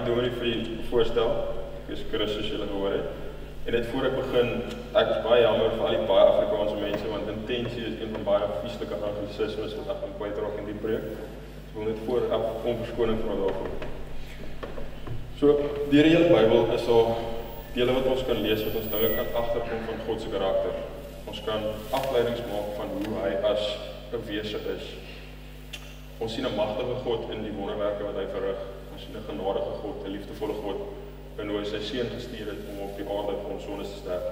dankie Dominee vir die voorstel. Ek is Chris soos julle gehoor het. En net voor ek begin, ek is baie jammer vir al die baie Afrikaanse mense, want intensie is een van baie vieslike anglicismes wat ek kwyt raak in die preek. Ek wil net vooraf om verskoning vra daarvoor. So, deur die hele Bybel is daar dele wat ons kan lees, wat ons dinge kan agterkom van God se karakter. Ons kan afleidings maak van hoe hy as 'n wese is. Ons sien 'n magtige God in die wonderwerke wat hy verrig. Ons sien 'n genadige God, 'n liefdevolle God, en hoe hy sy seun gestuur het om op die aarde vir ons sondes te sterf.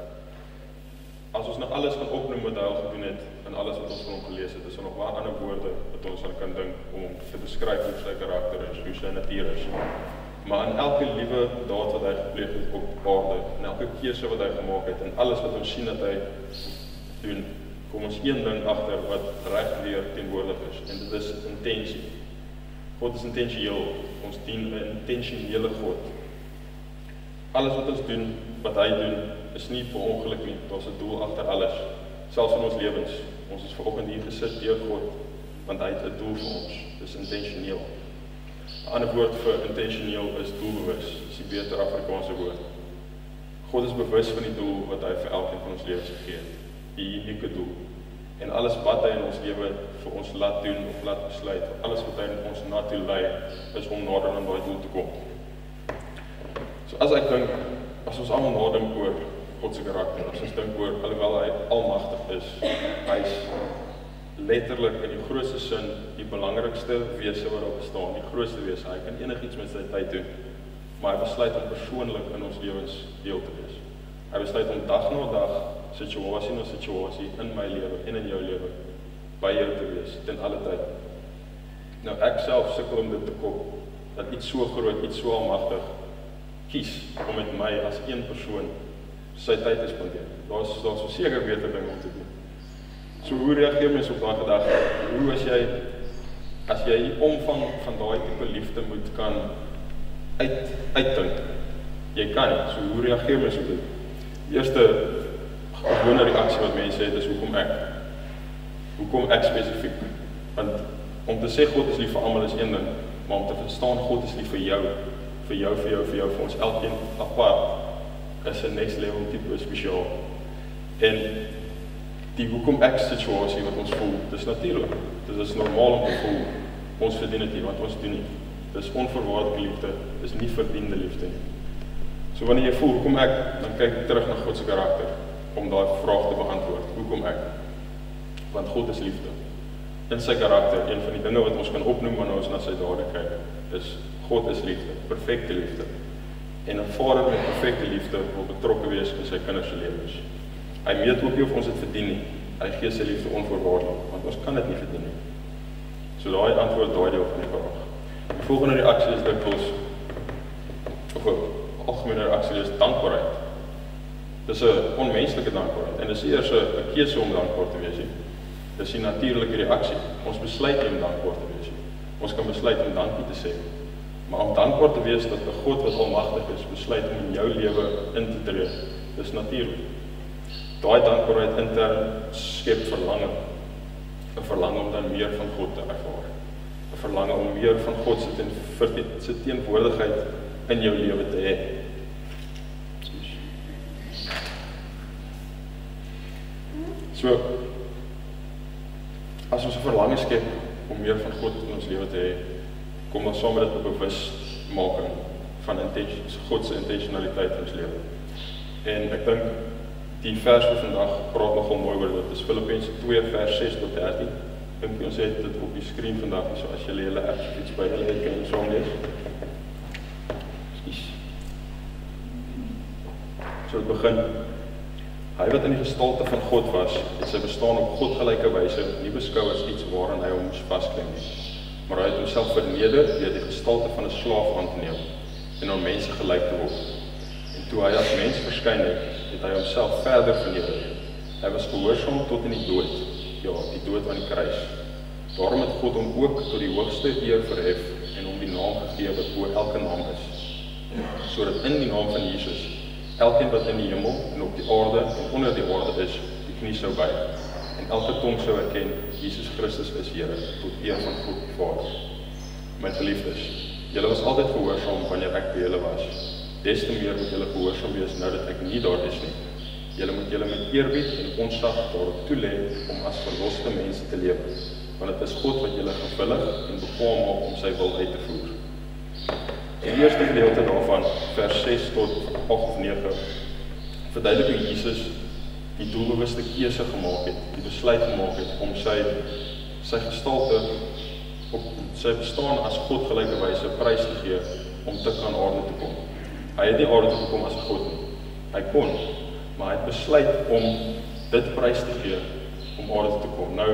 As ons nou alles kan opnoem wat hy al gedoen het, en alles wat ons van hom gelees het, is daar nog baie ander woorde wat ons aan kan dink om hom te beskryf hoe sy karakter is, hoe sy natuur is. Maar in elke liewe daad wat hy gepleeg het op aarde, en elke keuse wat hy gemaak het, en alles wat ons sien dat hy doen, kom ons een ding agter wat reg weer teenwoordig is, en dit is intensie. God is intensieel, ons dien 'n intentionele God. Alles wat ons doen, wat hy doen, is nie vir ongeluk nie, daar's 'n doel agter alles, selfs in ons lewens. Ons is vanoggend hier gesit deur God, want hy het 'n doel vir ons, dis intentioneel. 'n Ander woord vir intentioneel is doelbewus, dis die beter Afrikaanse woord. God is bewus van die doel wat hy vir elkeen van ons lewens gegee het, die unieke doel. En alles wat hy in ons lewe vir ons laat doen of laat besluit, alles wat hy ons na toe lei, is om nader aan daai doel te kom. So as ek dink, as ons almal nadink oor God se karakter, as ons dink oor, alhoewel hy almagtig is, hy is letterlik in die grootste sin die belangrikste wese wat daar bestaan, die grootste wese. Hy kan enigiets met sy tyd doen, maar hy besluit om persoonlik in ons lewens deel te wees. Hy besluit om dag na dag, situasie na situasie in my lewe en in jou lewe by jou te wees ten alle tyd. Nou ek self sukkel om dit te kop, dat iets so groot, iets so almagtig kies om met my as een persoon sy tyd te spandeer. Daar's verseker beter dinge om te doen. So hoe reageer mens op daai gedagte? Hoe as jy die omvang van daai tipe liefde moet kan uitdink? Jy kan nie. So hoe reageer mens op dit? Die eerste gewone reaksie wat mense het is hoekom ek? Hoekom ek spesifiek? Want om te sê God is lief vir almal is een ding, maar om te verstaan God is lief vir jou, vir ons elkeen apart, is 'n next level tipe spesiaal. En die hoekom ek situasie wat ons voel, dis natuurlik. Dit is normaal om te voel, ons verdien dit nie, want ons doen nie. Dis onvoorwaardelike liefde, dis nie verdiende liefde nie. So wanneer jy voel, hoekom ek, dan kyk ek terug na God se karakter, om daai vraag te beantwoord, hoekom ek? Want God is liefde. In sy karakter, een van die dinge wat ons kan opnoem wanneer ons na sy dade kyk, is God is liefde, perfekte liefde. En 'n Vader met perfekte liefde wil betrokke wees in sy kinders se lewens. Hy meet ook nie of ons dit verdien nie. Hy gee sy liefde onvoorwaardelik, want ons kan dit nie verdien nie. So daai antwoord daai deel van die vraag. Die volgende reaksie is dikwels, of 'n algemene reaksie is dankbaarheid. Dis 'n onmenslike dankbaarheid, en dis eers 'n keuse om dankbaar te wees. Dis 'n natuurlike reaksie. Ons besluit nie om dankbaar te wees. Ons kan besluit om dankie te sê. Maar om dankbaar te wees dat 'n God wat almagtig is, besluit om in jou lewe in te tree, dis natuurlik. Daai dankbaarheid intern skep verlange. 'n Verlange om dan meer van God te ervaar. 'n Verlange om meer van God se teenwoordigheid in jou lewe te hê. So, as ons 'n verlange skep om meer van God in ons lewe te hê, kom dan saam met dit 'n bewusmaking van God se intentionaliteit in ons lewe. En ek dink die vers vir vandag praat nogal mooi oor dit. Dis Filippense 2 vers 6 tot 13. Dink jy ons het dit op die skerm vandag, so as jy julle apps of iets by julle het, kan jy saam lees. So het begin. Hy wat in die gestalte van God was, het sy bestaan op godgelyke wyse nie beskou as iets waaraan hy hom moes vasklem nie. Maar hy het homself verneder deur die gestalte van 'n slaaf aan te neem en aan mense gelyk te word. En toe hy as mens verskyn het, het hy homself verder verneder. Hy was gehoorsaam tot in die dood, ja, die dood aan die kruis. Daarom het God hom ook tot die hoogste eer verhef en hom die naam gegee wat bo elke naam is, sodat in die naam van Jesus elkeen wat in die hemel en op die aarde en onder die aarde is, die knie sou buig en elke tong sou erken, Jesus Christus is Here, tot eer van God die Vader. My geliefdes, Julle was altyd gehoorsaam wanneer ek by julle was. Des te meer moet julle gehoorsaam wees nou dat ek nie daar is nie. Julle moet julle met eerbied en ontzag daarop toelê om as verloste mense te lewe, want dit is God wat julle gewillig en bekwaam maak om sy wil uit te voer. Die eerste gedeelte daarvan, vers 6 tot 8 of 9, verduidelik hoe Jesus die doelbewuste keuse gemaak het, die besluit gemaak het om sy gestalte op sy bestaan as God gelyke wyse prys te gee om te kan aarde toe kom. Hy het nie aarde toe gekom as 'n God nie. Hy kon, maar hy het besluit om dit prys te gee om aarde toe te kom. Nou,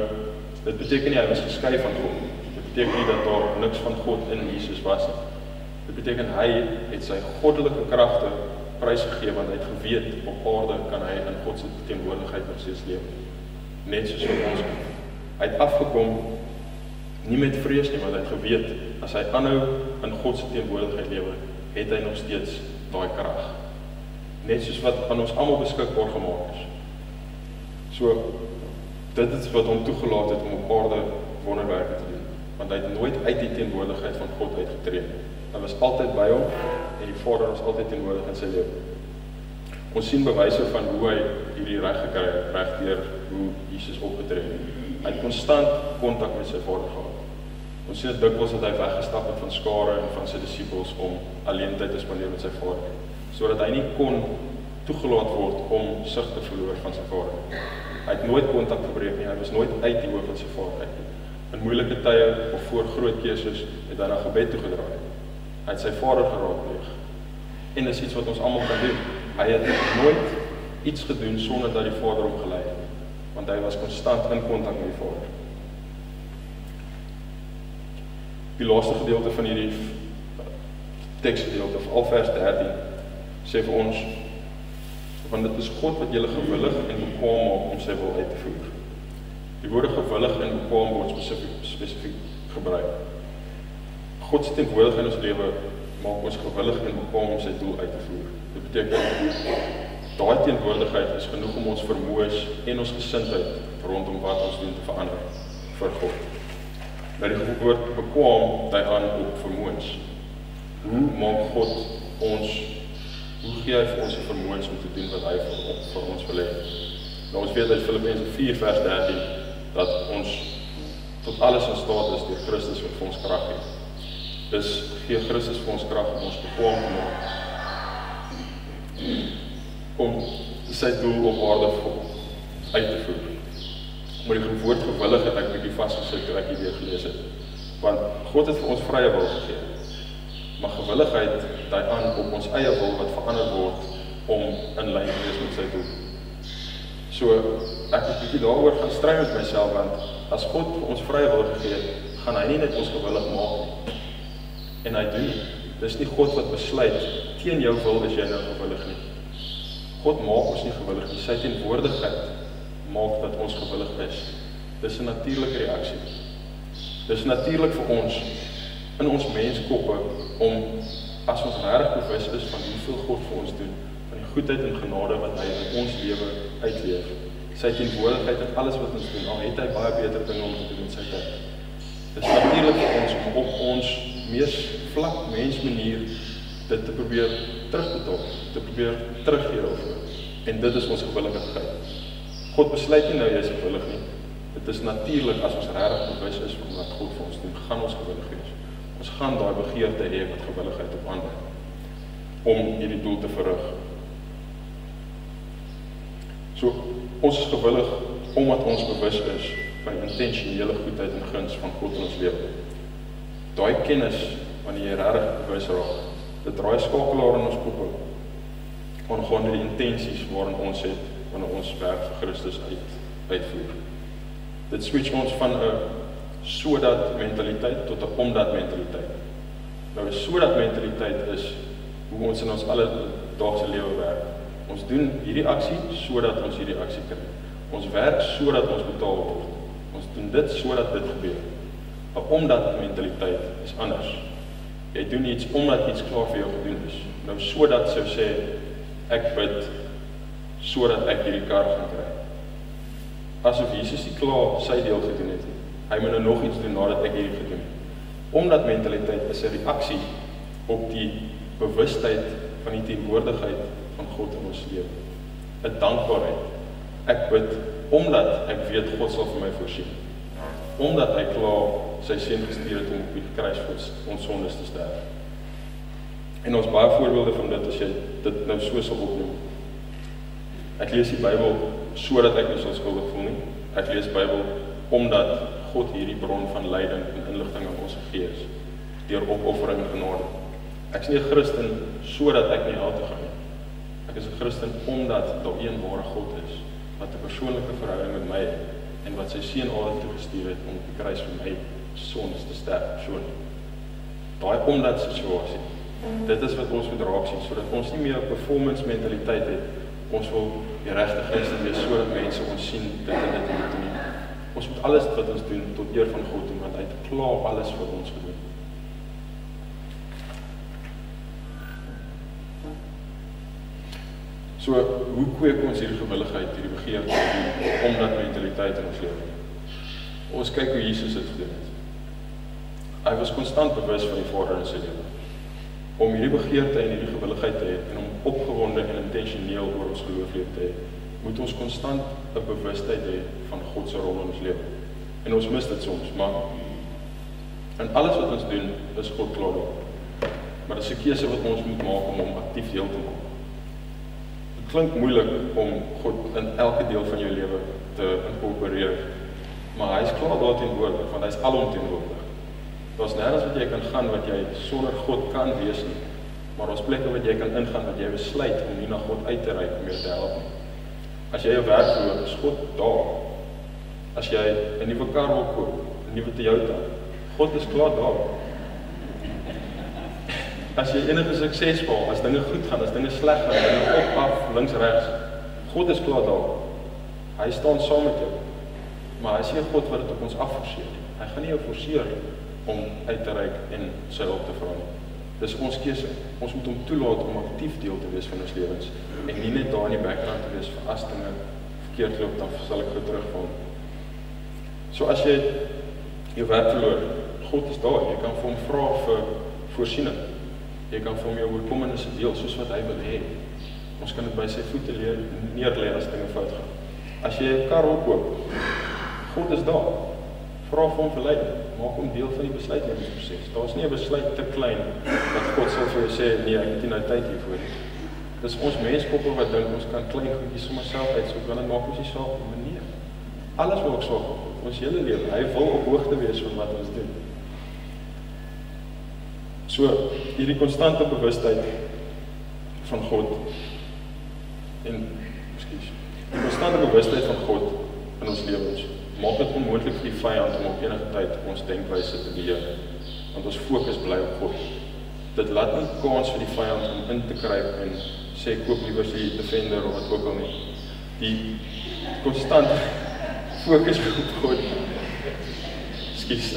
dit beteken nie hy was geskei van God. Dit beteken nie dat daar niks van God in Jesus was nie. Dit beteken hy het sy goddelike kragte prys gegee, want hy het geweet op aarde kan hy in God se teenwoordigheid nog steeds lewe. Net soos wat ons kan. Hy het afgekom nie met vrees nie, want hy het geweet as hy aanhou in God se teenwoordigheid lewe, het hy nog steeds daai krag. Net soos wat aan ons almal beskikbaar gemaak is. So, dit is wat hom toegelaat het om op aarde wonderwerke te doen, want hy het nooit uit die teenwoordigheid van God uitgetree. Hy was altyd by hom en die Vader was altyd teenwoordig in sy lewe. Ons sien bewyse van hoe hy hierdie reg gekry het, reg deur hoe Jesus opgetree het. Hy het konstant kontak met sy Vader gehad. Ons sien dit dikwels dat hy weggestap het van skare en van sy disippels om alleen tyd te spandeer met sy Vader, sodat hy nie kon toegelaat word om sig te verloor van sy Vader. Hy het nooit kontak verbreek nie, hy was nooit uit die oog van sy Vader uit. In moeilike tye of voor groot keuses het hy na gebed toegedraai. Hy het sy Vader geraadpleeg. En dis iets wat ons almal kan doen. Hy het nooit iets gedoen sonder dat die Vader hom gelei het, want hy was konstant in kontak met die Vader. Die laaste gedeelte van hierdie teksgedeelte, al vers 13, sê vir ons, want dit is God wat julle gewillig en bekwaam maak om sy wil uit te voer. Die woorde gewillig en bekwaam word spesifiek gebruik. God se teenwoordigheid in ons lewe maak ons gewillig en bekwaam om sy doel uit te voer. Dit beteken, daai teenwoordigheid is genoeg om ons vermoëns en ons gesindheid rondom wat ons doen te verander vir God. Nou die woord bekwaam dui aan op vermoëns. Hoe maak God ons, hoe gee hy vir ons die vermoëns om te doen wat hy vir ons wil hê? Nou ons weet uit Filippense 4 vers 13 dat ons tot alles in staat is deur Christus wat vir ons krag gee. Dus gee Christus vir ons krag om ons bekwaam te maak om sy doel op aarde uit te voer. Maar die woord gewillig het ek bietjie vasgesit toe ek hierdie gelees het. Want God het vir ons vrye wil gegee. Maar gewilligheid dui aan op ons eie wil wat verander word om in lyn te wees met sy doel. So ek het bietjie daaroor gaan stry met myself, want as God vir ons vrye wil gegee het, gaan hy nie net ons gewillig maak nie. En hy doen nie. Dis nie God wat besluit teen jou wil is jy nou gewillig nie. God maak ons nie gewillig nie. Sy teenwoordigheid maak dat ons gewillig is. Dis 'n natuurlike reaksie. Dis natuurlik vir ons in ons menskoppe om, as ons regtig bewus is van hoeveel God vir ons doen, van die goedheid en genade wat hy in ons lewe uitleef, sy teenwoordigheid in alles wat ons doen, al het hy baie beter dinge om te doen in sy tyd. Dis natuurlik vir ons om op ons mees vlak mensmanier dit te probeer terugbetaal, te probeer teruggee daarvoor. En dit is ons gewilligheid. God besluit nie nou jy is gewillig nie. Dit is natuurlik as ons regtig bewus is van wat God vir ons doen, gaan ons gewillig wees. Ons gaan daai begeerte hê wat gewilligheid op ander om hierdie doel te verrig. So ons is gewillig omdat ons bewus is van die intentionele goedheid en guns van God in ons lewe. Daai kennis wanneer jy regtig bewus raak, dit draai skakelaar in ons koppe. Aangaande die intensies waarin ons het wanneer ons werk vir Christus uitvoer. Dit switch ons van 'n sodat mentaliteit tot 'n omdat mentaliteit. Nou 'n sodat mentaliteit is hoe ons in ons alledaagse lewe werk. Ons doen hierdie aksie sodat ons hierdie aksie kry. Ons werk sodat ons betaal word. Ons doen dit sodat dit gebeur. 'n Omdat mentaliteit is anders. Jy doen iets omdat iets klaar vir jou gedoen is. Nou sodat sou sê ek bid sodat ek hierdie kar gaan kry. Asof Jesus nie klaar sy deel gedoen het. Hy moet nou nog iets doen nadat ek hierdie gedoen het. Omdat mentaliteit is 'n reaksie op die bewustheid van die teenwoordigheid van God in ons lewe. 'n Dankbaarheid. Ek bid omdat ek weet God sal vir my voorsien. Omdat hy klaar sy seun gestuur het om op die kruis vir ons sondes te sterf. En ons baie voorbeelde van dit as jy dit nou so sal opnoem. Ek lees die Bybel sodat ek nie so skuldig voel nie. Ek lees Bybel omdat God hierdie bron van leiding en inligting aan ons gegee is, deur opoffering en genade. Ek is nie 'n Christen sodat ek nie hel toe gaan nie. Ek is 'n Christen omdat daar een ware God is, wat 'n persoonlike verhouding met my het, en wat sy seun altyd toegestuur het om op die kruis vir my sondes te sterf persoonlik. Daai omdat situasie. Dit is wat ons moet raak sien, sodat ons nie meer 'n performance mentaliteit het. Ons wil die regte Christen wees, sodat mense ons sien dit en dit en dit nie. Ons moet alles wat ons doen tot eer van God doen, want hy het klaar alles vir ons gedoen. So, hoe kweek ons hierdie gewilligheid, hierdie begeerte, die omdat mentaliteit in ons lewe? Ons kyk hoe Jesus dit gedoen het. Hy was konstant bewus van die Vader in sy lewe. Om hierdie begeerte en hierdie gewilligheid te hê, en om opgewonde en intentioneel oor ons gelooflewe te hê, moet ons konstant 'n bewustheid hê van God se rol in ons lewe. En ons mis dit soms, maar in alles wat ons doen, is God klaar daar. Maar dit is 'n keuse wat ons moet maak om hom aktief deel te maak. Dit klink moeilik om God in elke deel van jou lewe te incorporeer, maar hy is klaar daar teenwoordig, want hy is alomteenwoordig. Daar's nêrens wat jy kan gaan wat jy sonder God kan wees nie, maar daar's plekke wat jy kan ingaan wat jy besluit om nie na God uit te reik om jou te help nie. As jy jou werk verloor, is God daar. As jy 'n nuwe kar wil koop, 'n nuwe Toyota, God is klaar daar. As jy enige sukses behaal, as dinge goed gaan, as dinge sleg gaan, dinge op, af, links, regs, God is klaar daar. Hy staan saam met jou. Maar hy is nie 'n God wat dit op ons afforceer. Hy gaan nie jou forceer om uit te reik en sy hulp te vra nie. Dis ons keuse. Ons moet hom toelaat om aktief deel te wees van ons lewens en nie net daar in die background te wees vir as dinge verkeerd loop, dan sal ek gou terugval. So as jy jou werk verloor, God is daar. Jy kan vir hom vra vir voorsiening. Jy kan vir hom jou oorkommernisse deel soos wat hy wil hê. Ons kan dit by sy voete neerlê as dinge fout gaan. As jy 'n kar wil koop, God is daar. Vra vir hom vir leiding. Maak hom deel van die besluitnemingsproses. Daar's nie 'n besluit te klein dat God sal vir jou sê, nee, ek het nie nou tyd hiervoor nie. Dis ons menskoppe wat dink ons kan klein goedjies sommer self uitsoek, want dit maak ons nie saak nie. Nee. Alles maak saak op God. Ons hele lewe. Hy wil op hoogte wees van wat ons doen. So, hierdie konstante bewustheid van God en, die konstante bewustheid van God in ons lewens maak dit onmoontlik vir die vyand om op enige tyd ons denkwyse te beheer, want ons fokus bly op God. Dit laat nie kans vir die vyand om in te kruip en sê, koop liewer die Defender of wat ook al nie. Die konstante fokus op God. Ekskuus.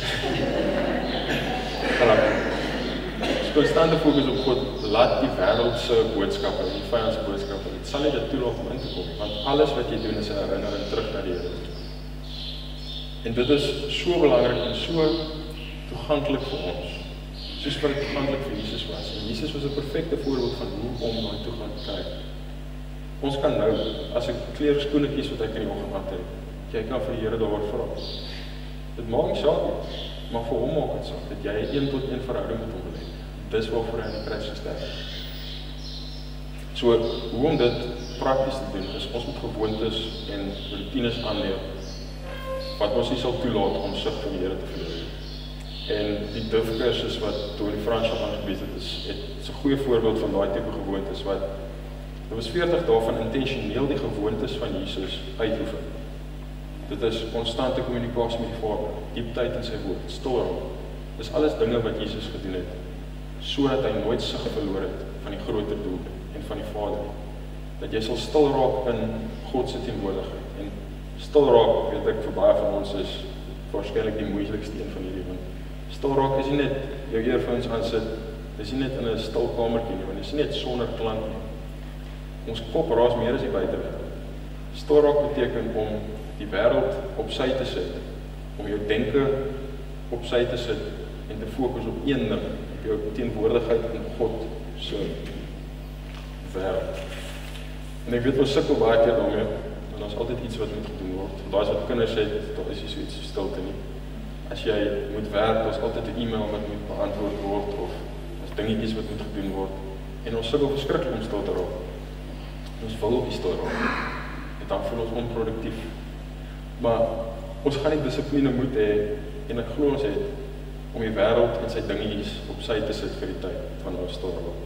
Die konstante fokus op God laat die wêreldse boodskappe, die vyand se boodskappe, dit sal nie dit toelaat om in te kom, want alles wat jy doen is 'n herinnering terug na die Here. En dit is so belangrik en so toeganklik vir ons, soos wat dit toeganklik vir Jesus was. En Jesus was 'n perfekte voorbeeld van hoe om daai toegang te kry. Ons kan nou, as ek kleerskoenetjies wat ek in die oggend aan het, jy kan vir die Here daaroor vra. Dit maak nie saak nie, maar vir hom maak dit saak, dat jy 'n 1-tot-1 verhouding met hom wil hê. Dis waarvoor hy aan die kruis gesterf het. So, hoe om dit prakties te doen, is ons moet gewoontes en routines aanleer, wat ons nie sal toelaat om sig van die Here te verloor. En die DIF-kursus wat Tony Franshaw aangebied het, is 'n goeie voorbeeld van daai tipe gewoontes wat dit was 40 dae van intentioneel die gewoontes van Jesus uitoefen. Dit is konstante kommunikasie met die Vader, diep tyd in sy woord, stil raak. Dis alles dinge wat Jesus gedoen het, sodat hy nooit sig verloor het van die groter doel en van die Vader. Dat jy sal stil raak in God se teenwoordigheid. En stil raak, weet ek, vir baie van ons is waarskynlik die moeilikste een van hierdie. Stil raak is nie net jou earphones aansit, dis nie net in 'n stil kamertjie nie, want dis nie net sonder klank nie. Ons kop raas meer as die buitewêreld. Stil raak beteken om die wêreld op sy te sit, om jou denke op sy te sit en te fokus op een ding, op jou teenwoordigheid in God se wêreld. En ek weet ons sukkel baie keer daarmee, en daar is altyd iets wat moet gedoen word. Daar is wat kinders het, daar is nie so iets so stilte nie. As jy moet werk, daar is altyd 'n e-mail wat moet beantwoord word, of as dingetjies wat moet gedoen word. En ons sukkel verskriklik om stil te raak. Ons wil op die stil raak. En dan voel ons onproduktief. Maar ons gaan nie dissipline moet hê, en ek glo ons het, om die wêreld en sy dingetjies op sy te sit vir die tyd van ons stil raak.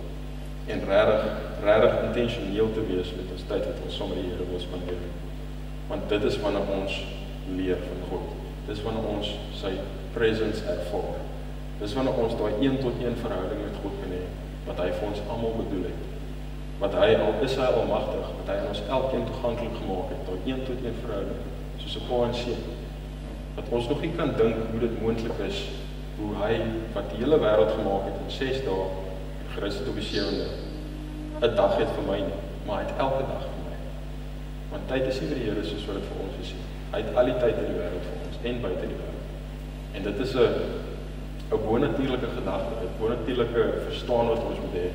En regtig intentioneel te wees met ons tyd wat ons saam met die Here wil spandeer. Want dit is wanneer ons leer van God. Dis wanneer ons sy presence ervaar. Dis wanneer ons daai 1-tot-1 verhouding met God kan hê, wat hy vir ons almal bedoel het. Wat hy al is hy almagtig, wat hy aan ons elkeen toeganklik gemaak het, daai 1-tot-1 verhouding, soos 'n pa en seun. Dat ons nog nie kan dink hoe dit moontlik is, hoe hy wat die hele wêreld gemaak het in 6 dae, gerus het op die 7de, 'n dag het vir my nie, maar hy het elke dag vir my. Want tyd is nie vir die Here soos wat dit vir ons is nie. Hy het al die tyd in die wêreld vir ons en buite die wêreld. En dit is 'n bonatuurlike gedagte, 'n bonatuurlike verstaan wat ons moet hê.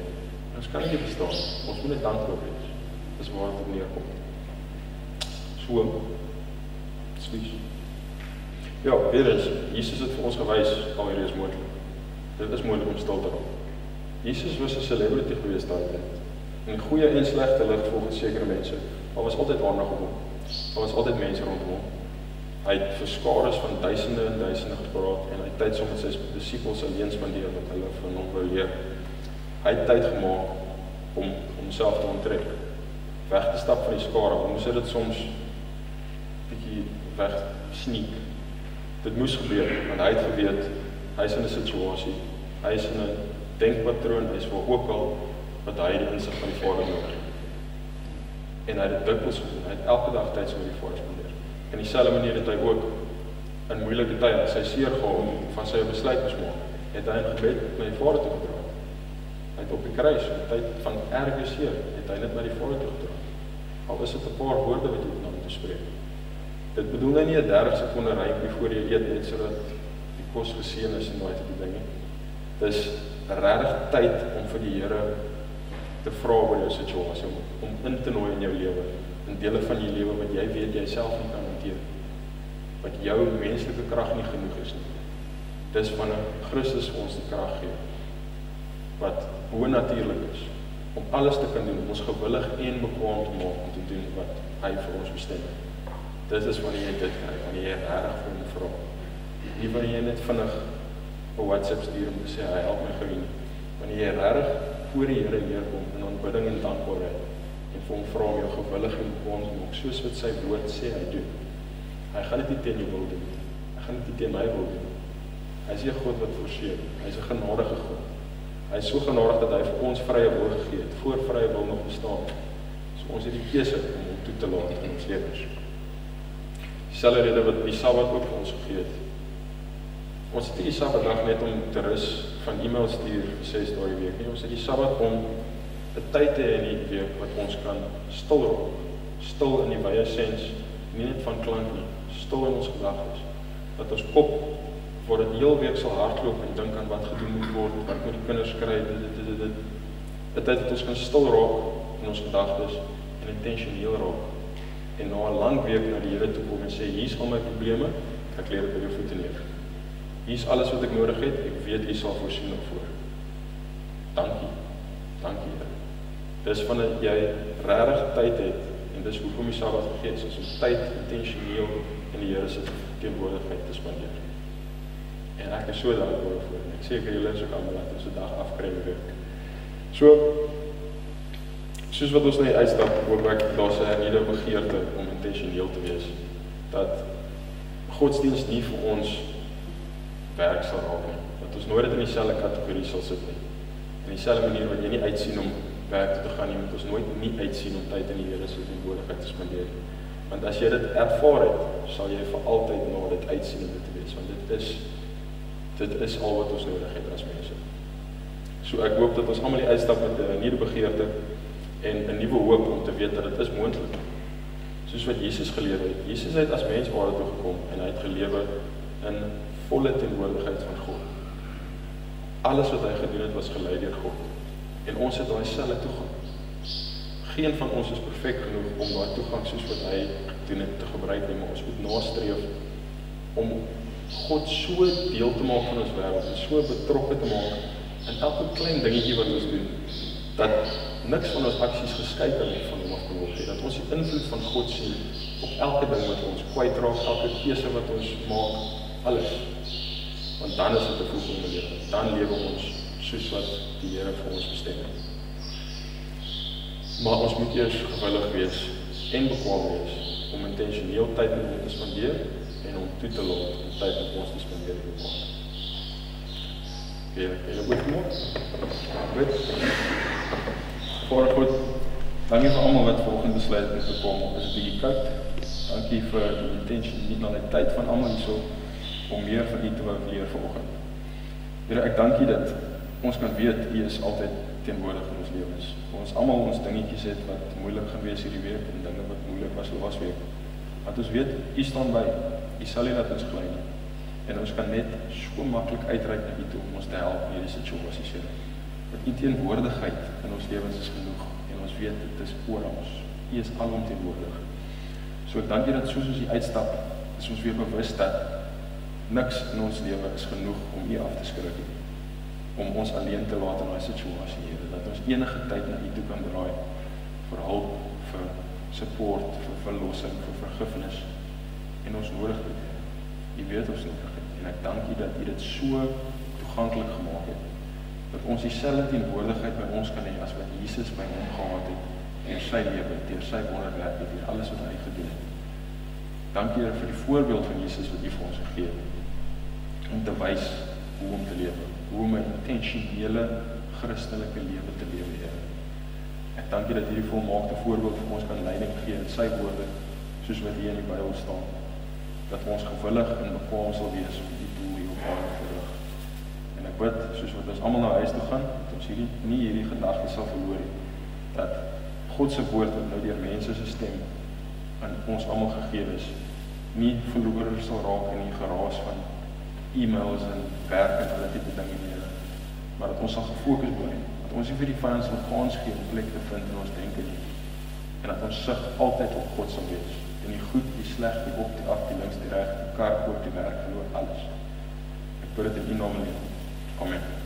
Ons kan nie verstaan. Ons moet net dankbaar wees. Dis waar dit neerkom. So, slies. Ja, weer eens, Jesus het vir ons gewys alweer is moontlik. Dit is moontlik om stil te raak. Jesus was 'n celebrity geweest daai tyd. In goeie en slegte lig volgens sekere mense. Daar was altyd aandag op hom. Daar was altyd mense rondom hom. Hy het vir skares van duisende en duisende gepraat en hy het tyd saam met sy disippels alleen spandeer wat hulle van hom wou leer. Hy het tyd gemaak om homself te onttrek, weg te stap van die skare. Hy moes dit soms bietjie weg sneak. Dit moes gebeur, want hy het geweet, hy is in 'n situasie, hy is in 'n denkpatroon, hy is waar ook al wat hy die insig van die Vader nodig het. En hy het dit dikwels gedoen, hy het elke dag tyd saam met die Vader spandeer. En dieselfde manier het hy ook in moeilike tye, as hy seer gehad van sy besluit moes maak, het hy in gebed na die Vader toe gedra. Hy het op die kruis, in tyd van erge seer, het hy net na die Vader toe gedra. Al is dit 'n paar woorde wat jy na hom toe spreek. Dit bedoel nou nie 'n 30 sekonde rympie voor jy eet net sodat die kos geseën is en daai tipe dinge. Dis regtig tyd om vir die Here te vra oor jou situasie, om in te nooi in jou lewe, in dele van jou lewe wat jy weet jy self nie kan hanteer, wat jou menslike krag nie genoeg is nie. Dis wanneer Christus ons die krag gee, wat bo-natuurlik is, om alles te kan doen, om ons gewillig en bekwaam te maak om te doen wat hy vir ons bestem het. Dit is wanneer jy dit kry, wanneer jy regtig vir hom vra. Nie wanneer jy net vinnig 'n WhatsApp stuur om te sê hy help my gou nie. Wanneer jy regtig voor die Here neerkom in aanbidding en dankbaarheid en vir hom vra om jou gewillig en bekwaam te maak, soos wat sy woord sê hy doen. Hy gaan dit nie teen jou wil doen. Hy gaan dit nie teen my wil doen. Hy is nie 'n God wat forceer nie. Hy is 'n genadige God. Hy is so genadig dat hy vir ons vrye wil gegee het, voor vrye wil nog bestaan. So ons het die keuse om hom toe te laat in ons lewens. Dieselfde rede wat die Sabbat ook vir ons gegee het. Ons het nie die Sabbatdag net om te rus van e-mail stuur vir 6 dae die week nie. Ons het die Sabbat om 'n tyd te hê in die week wat ons kan stil raak. Stil in die wye sens, nie net van klank nie, stil in ons gedagtes. Dat ons kop voor dit heel week sal hardloop en dink aan wat gedoen moet word, wat moet die kinders kry, dit. 'n tyd dat ons kan stil raak in ons gedagtes en intentioneel raak. En na 'n lang week na die Here toe kom en sê, hier's al my probleme, ek lê dit by jou voete neer. Hier's alles wat ek nodig het, ek weet U sal voorsien daarvoor. Dankie, Here. Dis wanneer jy regtig tyd het, en dis hoekom die Sabbat gegee is, om tyd intentioneel in die Here se teenwoordigheid te spandeer. En ek is so dankbaar daarvoor, en ek seker julle is ook almal dat ons 'n dag afkry weer. So, soos wat ons nou uitstap, hoop ek daar's 'n hernieuwde begeerte om intentioneel te wees, dat godsdienst nie vir ons werk sal raak nie, dat ons nooit in dieselfde kategorie sal sit nie. In dieselfde manier wat jy nie uitsien om werk toe te gaan nie, moet ons nooit nie uitsien om tyd in die Here se teenwoordigheid te spandeer. Want as jy dit ervaar het, sal jy vir altyd na dit uitsien om dit te wees, want dit is al wat ons nodig het as mense. So ek hoop dat ons almal die uitstap met 'n nuwe begeerte en 'n nuwe hoop om te weet dat dit is moontlik. Soos wat Jesus gelewe het. Jesus het as mens aarde toe gekom en hy het gelewe in volle teenwoordigheid van God. Alles wat hy gedoen het, was gelei deur God. En ons het daai selfe toegang. Geen van ons is perfek genoeg om daai toegang soos wat hy doen het te gebruik nie, maar ons moet nastreef om God so deel te maak van ons wêreld en so betrokke te maak in elke klein dingetjie wat ons doen, dat niks van ons aksies geskei kan nie van hom af kan word nie, dat ons die invloed van God sien op elke ding wat ons kwytraak, elke keuse wat ons maak, alles. Want dan is dit 'n volkomme lewe. Dan lewe ons soos wat die Here vir ons bestem het. Maar ons moet eers gewillig wees en bekwaam wees om intentioneel tyd met hom te spandeer en om toe te laat om tyd met ons te spandeer in die maand. Ek wil goed gemaak. Goed. Vader God, dankie vir almal wat vanoggend besluit het om te kom. Is 'n bietjie koud. Dankie vir die intentionaliteit van almal hierso om meer van U te wou leer vanoggend. Here, ek dank U dat ons kan weet U is altyd teenwoordig in ons lewens. Ons almal ons dingetjies het wat moeilik gaan wees hierdie week en dinge wat moeilik was laas week. Want ons weet U staan by. U sal nie laat ons gly nie. En ons kan net so maklik uitreik na U toe om ons te help in hierdie situasies, Here. Dat U teenwoordigheid in ons lewens is genoeg en ons weet dit is oral ons. U is alomteenwoordig. So ek dank U dat soos ons hier uitstap, is ons weer bewus dat niks in ons lewe is genoeg om U af te skrik nie. Om ons alleen te laat in daai situasie, Here, dat ons enige tyd na U toe kan draai vir hulp, vir support, vir verlossing, vir vergifnis en ons nodig het. U weet ons nodig het en ek dank U dat U dit so toeganklik gemaak het dat ons dieselfde teenwoordigheid by ons kan hê as wat Jesus by hom gehad het deur sy lewe, deur sy wonderwerke, deur alles wat hy gedoen het. Dankie Here vir die voorbeeld van Jesus wat U vir ons gegee het om te wys hoe om te lewe, hoe om 'n intentionele Christelike lewe te lewe, Here. Ek dank U dat hierdie volmaakte voorbeeld vir ons kan leiding gee in sy woorde, soos wat hier in die Bybel staan, dat ons gewillig en bekwaam sal wees om die doel hier op aarde te verrig. En ek bid, soos wat ons almal na huis toe gaan, dat ons nie hierdie gedagte sal verloor nie, dat God se woord wat nou deur mense se stem aan ons almal gegee is, nie verloor sal raak in die geraas van e-mails en werk en alle tipe dinge meer, maar dat ons sal gefokus bly, dat ons nie vir die vyand sal kans gee om plek te vind in ons denke nie, en dat ons sig altyd op God sal wees, en die goed, die sleg, die op, die af, die links, die reg, die kar, ook die werk, verloor, alles. Ek bid dit in U naam alleen. Amen.